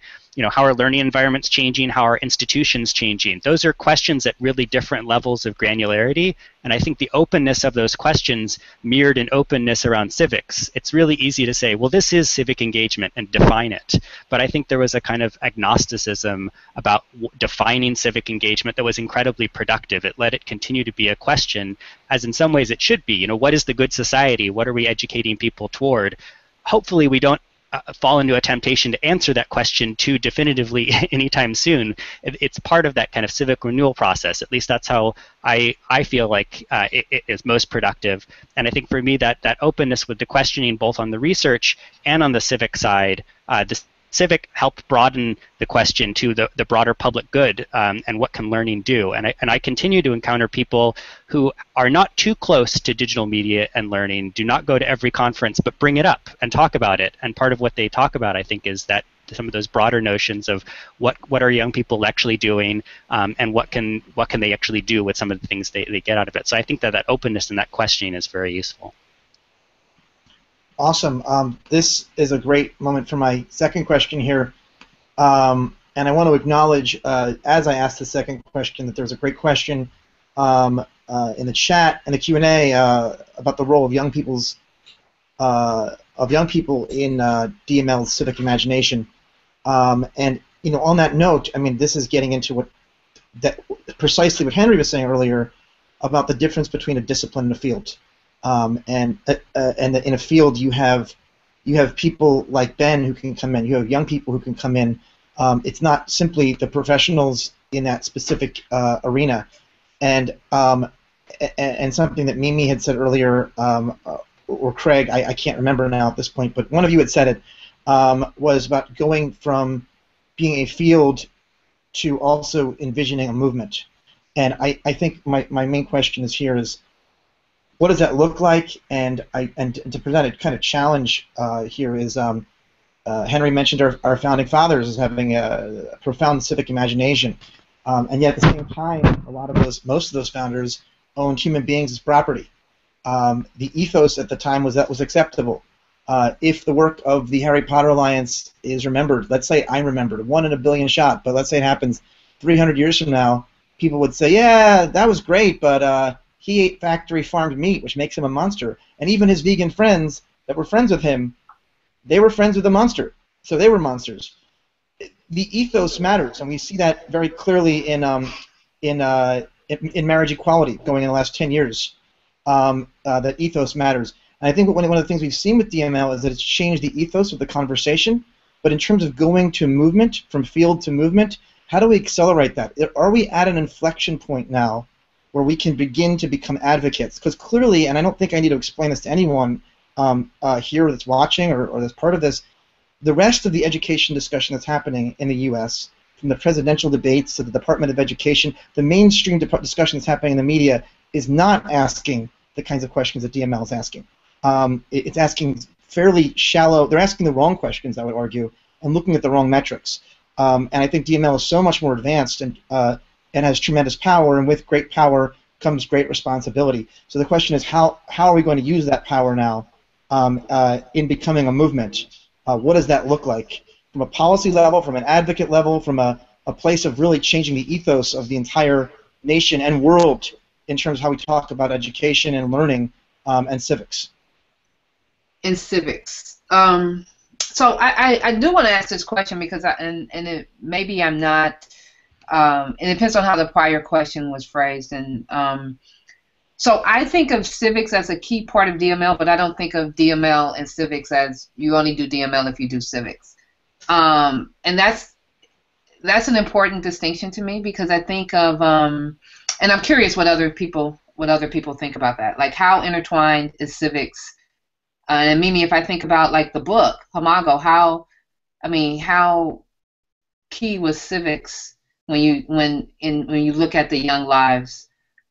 How are learning environments changing? How are institutions changing? Those are questions at really different levels of granularity. And I think the openness of those questions mirrored an openness around civics. It's really easy to say, well, this is civic engagement and define it. But I think there was a kind of agnosticism about defining civic engagement that was incredibly productive. It let it continue to be a question, as in some ways it should be. What is the good society? What are we educating people toward? Hopefully we don't fall into a temptation to answer that question too definitively anytime soon. It's part of that kind of civic renewal process. At least that's how I feel like it is most productive. And I think for me that openness with the questioning both on the research and on the civic side, the civic helped broaden the question to the broader public good, and what can learning do. And I continue to encounter people who are not too close to digital media and learning, do not go to every conference, but bring it up and talk about it. And part of what they talk about, I think, is that some of those broader notions of what are young people actually doing, and what can they actually do with some of the things they get out of it. So I think that openness and that questioning is very useful. Awesome. This is a great moment for my second question here. And I want to acknowledge, as I asked the second question, that there's a great question in the chat and the Q&A about the role of young people in DML's civic imagination. And on that note, I mean, this is getting into precisely what Henry was saying earlier about the difference between a discipline and a field. And in a field you have people like Ben who can come in. You have young people who can come in. It's not simply the professionals in that specific arena. And something that Mimi had said earlier, or Craig, I can't remember now at this point, but one of you had said it, was about going from being a field to also envisioning a movement. And I think my main question is what does that look like? And to present a kind of challenge here is Henry mentioned our founding fathers as having a profound civic imagination, and yet at the same time, most of those founders owned human beings as property. The ethos at the time was that was acceptable. If the work of the Harry Potter Alliance is remembered, let's say I'm remembered, 1 in a billion shot, but let's say it happens 300 years from now, people would say, yeah, that was great, but he ate factory farmed meat, which makes him a monster. And even his vegan friends that were friends with him, they were friends with the monster. So they were monsters. The ethos matters, and we see that very clearly in marriage equality going in the last 10 years. That ethos matters. And I think one of the things we've seen with DML is that it's changed the ethos of the conversation. But in terms of going to movement, from field to movement, how do we accelerate that? Are we at an inflection point now where we can begin to become advocates? Because clearly, and I don't think I need to explain this to anyone here that's watching or that's part of this, the rest of the education discussion that's happening in the U.S., from the presidential debates to the Department of Education, the mainstream discussion that's happening in the media is not asking the kinds of questions that DML is asking. It's asking fairly shallow, they're asking the wrong questions, I would argue, and looking at the wrong metrics. And I think DML is so much more advanced and has tremendous power, and with great power comes great responsibility. So the question is, how are we going to use that power now in becoming a movement? What does that look like? From a policy level, from an advocate level, from a place of really changing the ethos of the entire nation and world in terms of how we talk about education and learning and civics. In civics. So I do want to ask this question because maybe I'm not. It depends on how the prior question was phrased, and so I think of civics as a key part of DML, but I don't think of DML and civics as you only do DML if you do civics, and that's an important distinction to me because I think of and I'm curious what other people think about that, like how intertwined is civics. And Mimi, if I think about like the book Hamago, how key was civics when you look at the young lives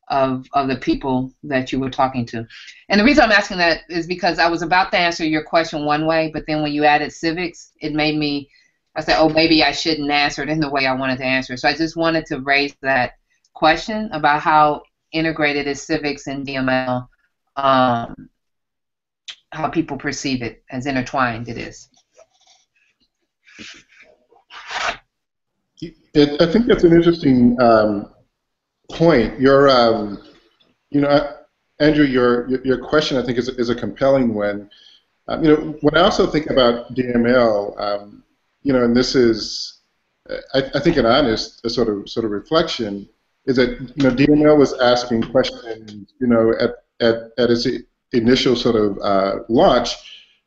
of the people that you were talking to. And the reason I'm asking that is because I was about to answer your question one way, but then when you added civics, it made me, I said, oh, maybe I shouldn't answer it in the way I wanted to answer. So I just wanted to raise that question about how integrated is civics and DML, how people perceive it, as intertwined it is. I think that's an interesting point. Your, Andrew, your question I think is a compelling one. When I also think about DML, and this is, I think, an honest sort of reflection, is that DML was asking questions, at its initial sort of launch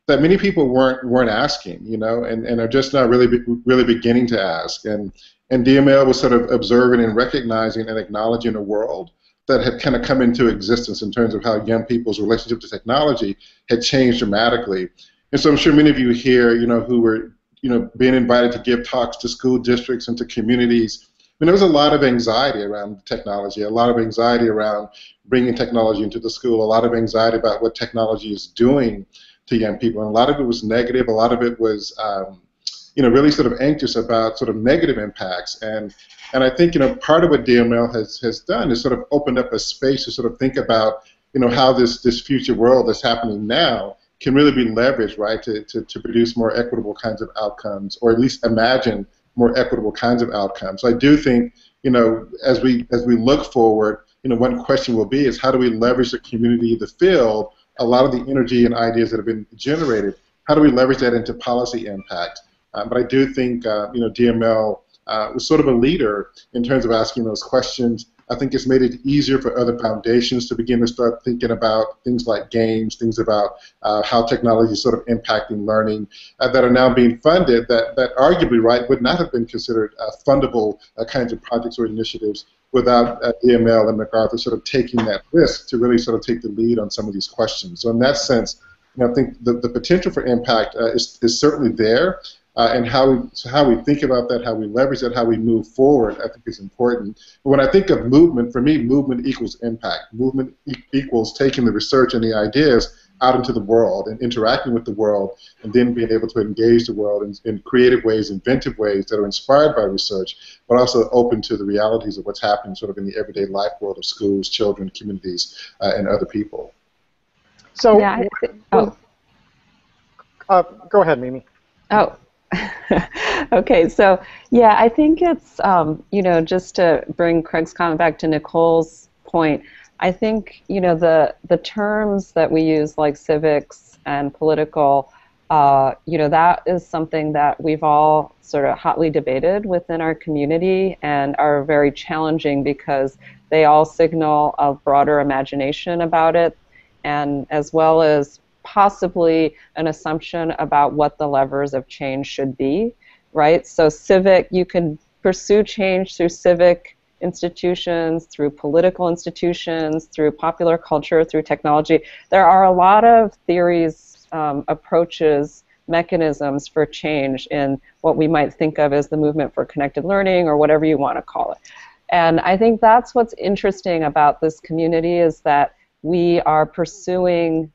that many people weren't asking, and are just now really beginning to ask, and DML was sort of observing and recognizing and acknowledging a world that had kind of come into existence in terms of how young people's relationship to technology had changed dramatically. And so I'm sure many of you here, who were, being invited to give talks to school districts and to communities, there was a lot of anxiety around technology, a lot of anxiety around bringing technology into the school, a lot of anxiety about what technology is doing to young people, and a lot of it was negative, a lot of it was really sort of anxious about sort of negative impacts. And I think, part of what DML has done is sort of opened up a space to sort of think about, how this future world that's happening now can really be leveraged, right, to produce more equitable kinds of outcomes, or at least imagine more equitable kinds of outcomes. So I do think, as we look forward, one question will be is how do we leverage the community, the field, a lot of the energy and ideas that have been generated, how do we leverage that into policy impact? But I do think, DML was sort of a leader in terms of asking those questions. I think it's made it easier for other foundations to begin to start thinking about things like games, things about how technology is sort of impacting learning that are now being funded that arguably, right, would not have been considered fundable kinds of projects or initiatives without DML and MacArthur sort of taking that risk to really sort of take the lead on some of these questions. So in that sense, I think the potential for impact is certainly there. And how we think about that, how we leverage that, how we move forward, I think is important. But when I think of movement, for me, movement equals impact. Movement equals taking the research and the ideas out into the world and interacting with the world, and then being able to engage the world in creative ways, inventive ways that are inspired by research, but also open to the realities of what's happening sort of in the everyday life world of schools, children, communities, and other people. So, yeah, go ahead, Mimi. Oh. Okay, so yeah, I think it's, just to bring Craig's comment back to Nicole's point, I think, the terms that we use like civics and political, that is something that we've all sort of hotly debated within our community and are very challenging because they all signal a broader imagination about it, and as well as possibly an assumption about what the levers of change should be, right? So civic, you can pursue change through civic institutions, through political institutions, through popular culture, through technology. There are a lot of theories, approaches, mechanisms for change in what we might think of as the movement for connected learning or whatever you want to call it. And I think that's what's interesting about this community is that we are pursuing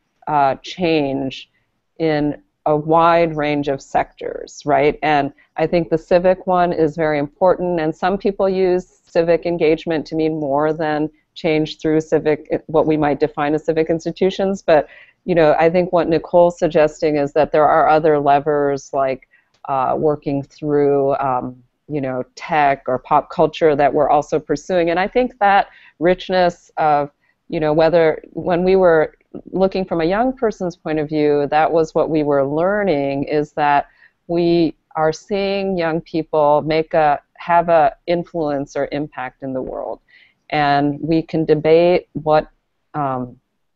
change in a wide range of sectors, right? And I think the civic one is very important, and some people use civic engagement to mean more than change through civic, what we might define as civic institutions. But I think what Nicole's suggesting is that there are other levers like working through tech or pop culture that we're also pursuing. And I think that richness of whether when we were looking from a young person's point of view, that was what we were learning, is that we are seeing young people have a influence or impact in the world. And we can debate what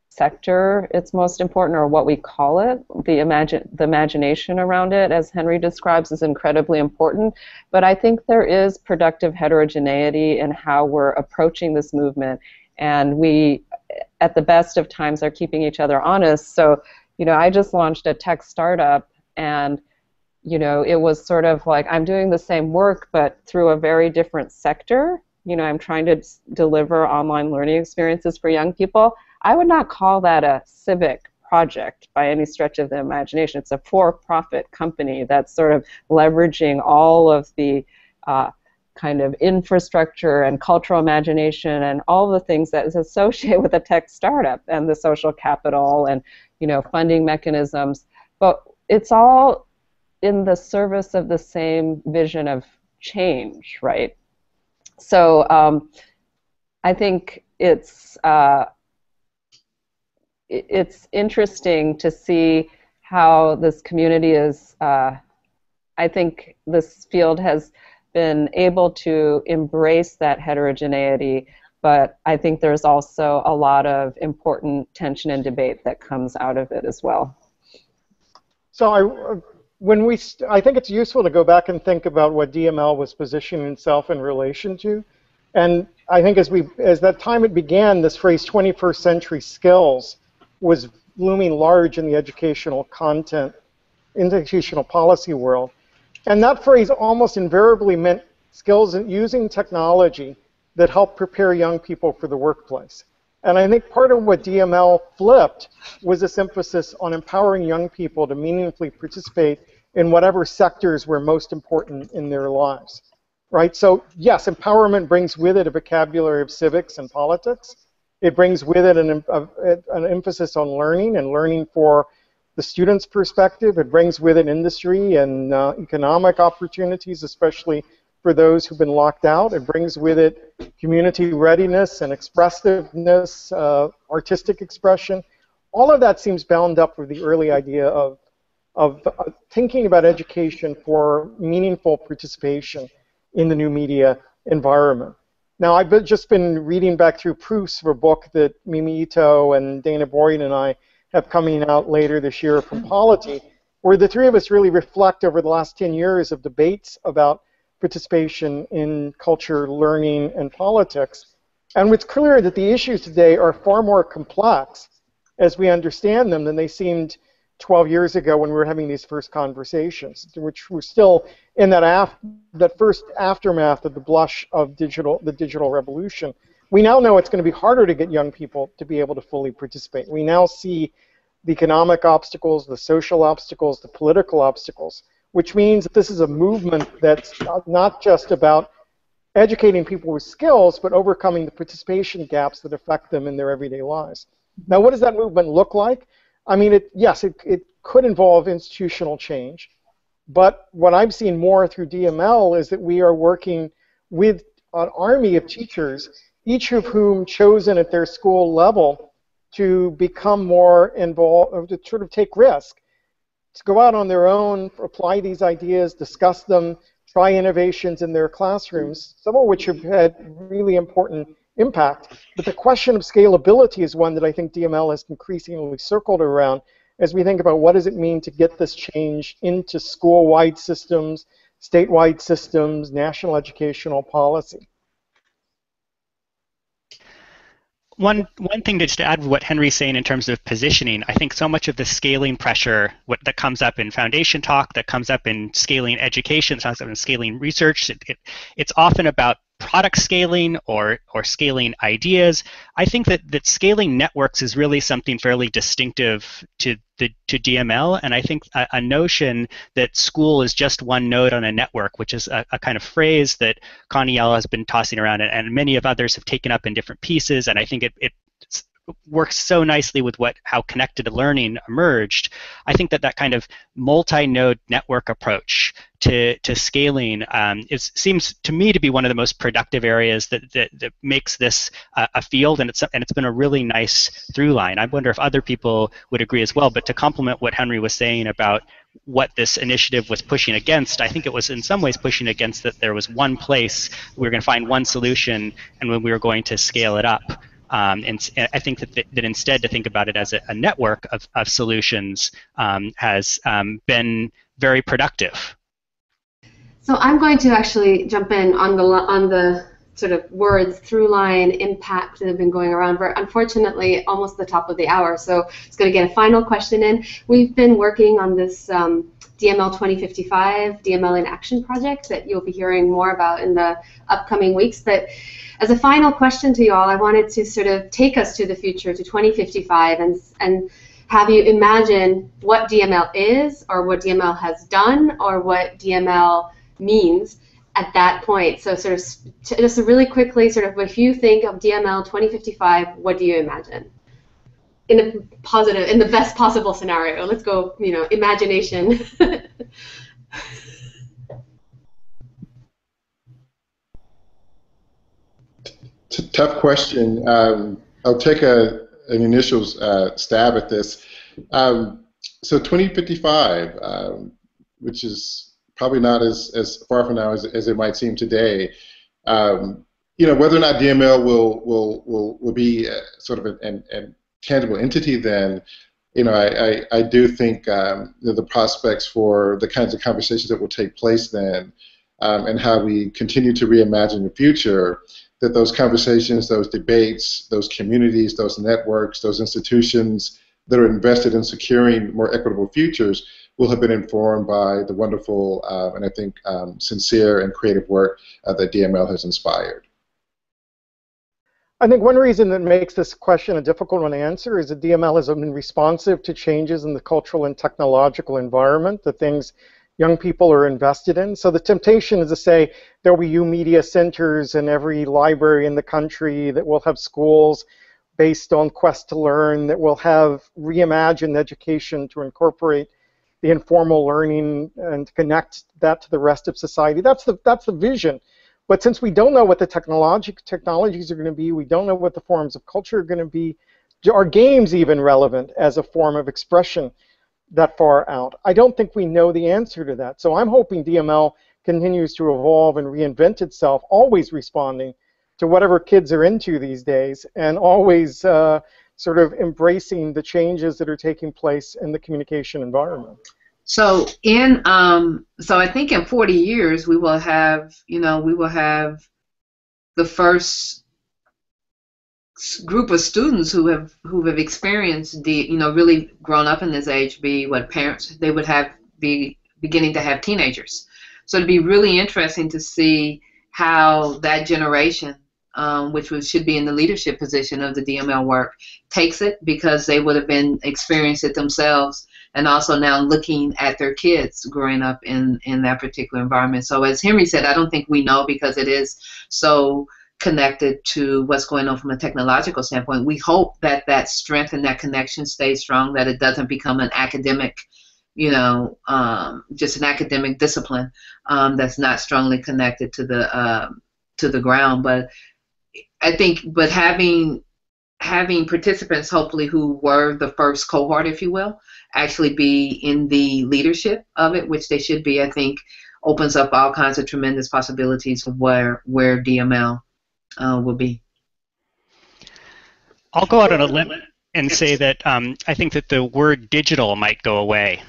sector it's most important or what we call it. The imagination around it, as Henry describes, is incredibly important. But I think there is productive heterogeneity in how we're approaching this movement. And we, at the best of times, are keeping each other honest. So, I just launched a tech startup, and, it was sort of like I'm doing the same work, but through a very different sector. I'm trying to deliver online learning experiences for young people. I would not call that a civic project by any stretch of the imagination. It's a for-profit company that's sort of leveraging all of the kind of infrastructure and cultural imagination and all the things that is associated with a tech startup and the social capital and funding mechanisms. But it's all in the service of the same vision of change, right? So I think it's interesting to see how this community is, I think this field has been able to embrace that heterogeneity, but I think there's also a lot of important tension and debate that comes out of it as well. So I think it's useful to go back and think about what DML was positioning itself in relation to. And I think as that time it began, this phrase 21st century skills was looming large in the educational content, educational policy world. And that phrase almost invariably meant skills using technology that help prepare young people for the workplace. And I think part of what DML flipped was this emphasis on empowering young people to meaningfully participate in whatever sectors were most important in their lives, right? So yes, empowerment brings with it a vocabulary of civics and politics. It brings with it an emphasis on learning and learning for the student's perspective. It brings with it industry and economic opportunities, especially for those who've been locked out. It brings with it community readiness and expressiveness, artistic expression. All of that seems bound up with the early idea of thinking about education for meaningful participation in the new media environment. Now, I've just been reading back through proofs of a book that Mimi Ito and Dana Boyd and I have coming out later this year from Polity, where the three of us really reflect over the last 10 years of debates about participation in culture, learning, and politics. And it's clear that the issues today are far more complex as we understand them than they seemed 12 years ago when we were having these first conversations, which were still in that first aftermath of the blush of the digital revolution. We now know it's going to be harder to get young people to be able to fully participate. We now see the economic obstacles, the social obstacles, the political obstacles, which means that this is a movement that's not just about educating people with skills, but overcoming the participation gaps that affect them in their everyday lives. Now, what does that movement look like? I mean, yes, it could involve institutional change, but what I've seen more through DML is that we are working with an army of teachers, each of whom chosen at their school level to become more involved, to sort of take risk, to go out on their own, apply these ideas, discuss them, try innovations in their classrooms, some of which have had really important impact. But the question of scalability is one that I think DML has increasingly circled around as we think about what does it mean to get this change into school-wide systems, statewide systems, national educational policy. One thing just to add what Henry's saying in terms of positioning, I think so much of the scaling pressure that comes up in foundation talk, that comes up in scaling education, that comes up in scaling research, it's often about product scaling or scaling ideas. I think that scaling networks is really something fairly distinctive to DML, and I think a notion that school is just one node on a network, which is a kind of phrase that Connie Yell has been tossing around and many of others have taken up in different pieces, and I think it works so nicely with how connected learning emerged. I think that kind of multi-node network approach to scaling seems to me to be one of the most productive areas that makes this a field, and it's been a really nice through line. I wonder if other people would agree as well. But to complement what Henry was saying about what this initiative was pushing against, I think it was in some ways pushing against that there was one place we were going to find one solution, and when we were going to scale it up. And I think that instead to think about it as a network of solutions has been very productive. So I'm going to actually jump in on the sort of words, through line, impact that have been going around. We're unfortunately almost the top of the hour, so it's going to get a final question in. We've been working on this DML 2055, DML in Action project that you'll be hearing more about in the upcoming weeks. But as a final question to you all, I wanted to sort of take us to the future, to 2055, and have you imagine what DML is, or what DML has done, or what DML means at that point. So sort of just really quickly, sort of if you think of DML 2055, what do you imagine? In a positive, in the best possible scenario. Let's go, imagination. Tough question. I'll take an initial stab at this. So 2055, which is probably not as far from now as it might seem today. Whether or not DML will be sort of a tangible entity then, I do think the prospects for the kinds of conversations that will take place then, and how we continue to reimagine the future, that those conversations, those debates, those communities, those networks, those institutions that are invested in securing more equitable futures will have been informed by the wonderful and I think sincere and creative work that DML has inspired. I think one reason that makes this question a difficult one to answer is that DML has been responsive to changes in the cultural and technological environment, the things young people are invested in. So the temptation is to say there will be media centers in every library in the country, that will have schools based on Quest to Learn, that will have reimagined education to incorporate the informal learning and to connect that to the rest of society. That's the vision. But since we don't know what the technologies are going to be, we don't know what the forms of culture are going to be, are games even relevant as a form of expression that far out? I don't think we know the answer to that. So I'm hoping DML continues to evolve and reinvent itself, always responding to whatever kids are into these days, and always sort of embracing the changes that are taking place in the communication environment. So so I think in 40 years we will have the first group of students who have experienced really grown up in this age, be what parents they would be beginning to have teenagers. So it'd be really interesting to see how that generation, which should be in the leadership position of the DML work, takes it, because they would have been experienced it themselves, and also now looking at their kids growing up in that particular environment. So as Henry said, I don't think we know, because it is so connected to what's going on from a technological standpoint. We hope that that strength and that connection stays strong, that it doesn't become an academic, just an academic discipline that's not strongly connected to the ground. But I think, having participants, hopefully, who were the first cohort, if you will, actually be in the leadership of it, which they should be, I think, opens up all kinds of tremendous possibilities of where DML will be. I'll go out on a limb and say that I think that the word digital might go away.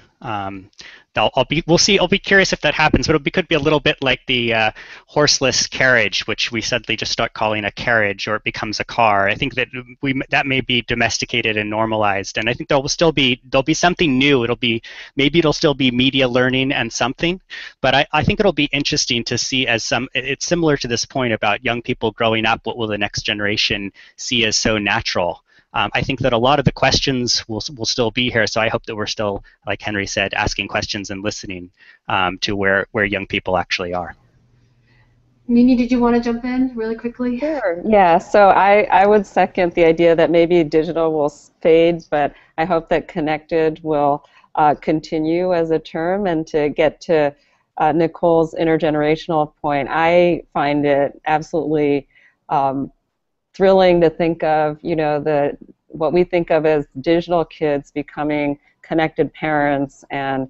We'll see. I'll be curious if that happens, but it could be a little bit like the horseless carriage, which we suddenly just start calling a carriage, or it becomes a car. I think that that may be domesticated and normalized, and I think there'll be something new. Maybe it'll still be media learning and something, but I think it'll be interesting to see it's similar to this point about young people growing up. What will the next generation see as so natural? I think that a lot of the questions will still be here, so I hope that we're still, like Henry said, asking questions and listening to where young people actually are. Mimi, did you want to jump in really quickly? Sure. Yeah, so I would second the idea that maybe digital will fade, but I hope that connected will continue as a term. And to get to Nicole's intergenerational point, I find it absolutely thrilling to think of, what we think of as digital kids becoming connected parents, and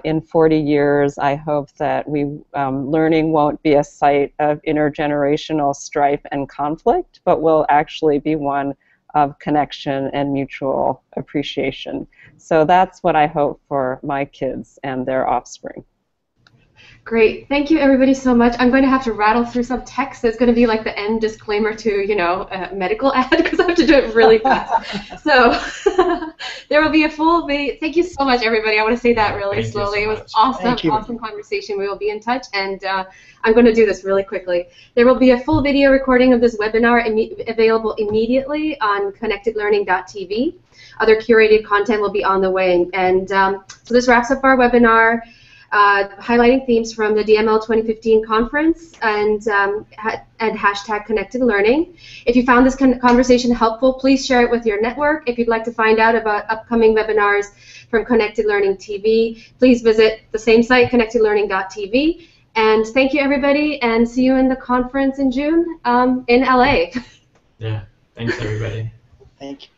in 40 years, I hope that learning won't be a site of intergenerational strife and conflict, but will actually be one of connection and mutual appreciation. So that's what I hope for my kids and their offspring. Great. Thank you, everybody, so much. I'm going to have to rattle through some text that's going to be like the end disclaimer to, a medical ad because I have to do it really fast. So there will be a full video. Thank you so much, everybody. I want to say that really slowly. It was awesome, awesome conversation. We will be in touch, and I'm going to do this really quickly. There will be a full video recording of this webinar available immediately on connectedlearning.tv. Other curated content will be on the way, and so this wraps up our webinar. Highlighting themes from the DML 2015 conference and hashtag Connected Learning. If you found this conversation helpful, please share it with your network. If you'd like to find out about upcoming webinars from Connected Learning TV, please visit the same site, connectedlearning.tv. And thank you, everybody, and see you in the conference in June in LA. Yeah, thanks, everybody. Thank you.